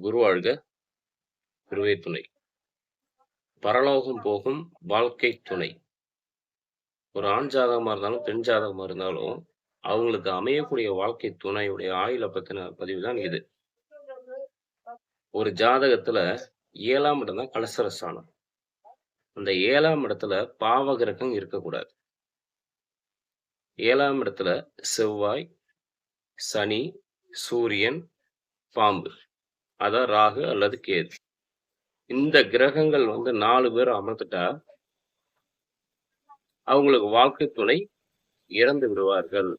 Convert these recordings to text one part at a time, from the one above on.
குருவாழ்க, குருவே துணை. பரலோகம் போகும் வாழ்க்கை துணை. ஒரு ஆண் ஜாதகமா இருந்தாலும், பெண் ஜாதகமா இருந்தாலும், அவங்களுக்கு அமையக்கூடிய வாழ்க்கை துணையுடைய ஆயுள பத்தின பதிவு தான் இது. ஒரு ஜாதகத்துல 7ஆம் இடம் தான் கலசர ஸ்தானம். அந்த 7ஆம் இடத்துல பாவ கிரகம் இருக்கக்கூடாது. 7ஆம் இடத்துல செவ்வாய், சனி, சூரியன், பாம்பு. அதான் ராகு அல்லது கேது. இந்த கிரகங்கள் 4 பேர் அமர்ந்துட்டா, அவங்களுக்கு வாழ்க்கை துணை இறந்து விடுவார்கள்.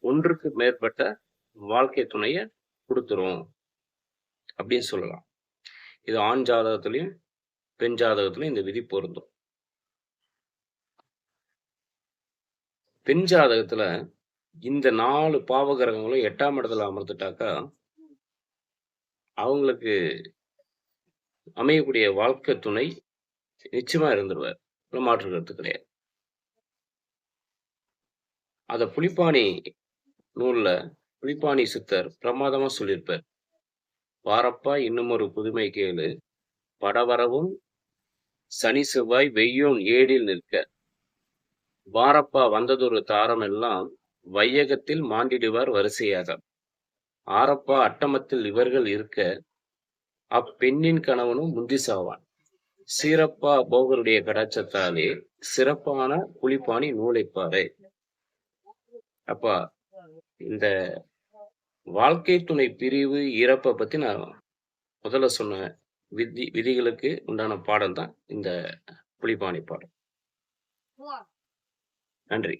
ஒன்றுக்கு மேற்பட்ட வாழ்க்கை துணைய குடுத்துரும் அப்படின்னு சொல்லலாம். இது ஆண் ஜாதகத்திலயும், பெண் ஜாதகத்திலயும் இந்த விதி பொருந்தும். பெண் ஜாதகத்துல இந்த 4 பாவ கிரகங்களும் 8ஆம் இடத்துல அமர்ந்துட்டாக்கா, அவங்களுக்கு அமையக்கூடிய வாழ்க்கை துணை நிச்சயமா இருந்துருவார். மாற்று கருத்து கிடையாது. அத புலிப்பாணி நூல்ல புலிப்பாணி சித்தர் பிரமாதமா சொல்லியிருப்பார். "வாரப்பா இன்னுமொரு புதுமை கேளு, படவரவும் சனி செவ்வாய் வெய்யோன் ஏழில் நிற்க, வாரப்பா வந்ததொரு தாரமெல்லாம் வையகத்தில் மாண்டிடுவார் வரிசையாக, ஆரப்பா அட்டமத்தில் இவர்கள் இருக்க, அப்பெண்ணின் கணவனும் முந்தி சாவான், சீரப்பா போகருடைய கடாட்சத்தாலே சிறப்பான புலிப்பாணி நூலைப் பாரு." அப்பா இந்த வாழ்க்கை துணை பிரிவு, இறப்ப பத்தி நான் முதல்ல சொன்ன விதிகளுக்கு உண்டான பாடம் தான் இந்த புலிப்பாணி பாடம். நன்றி.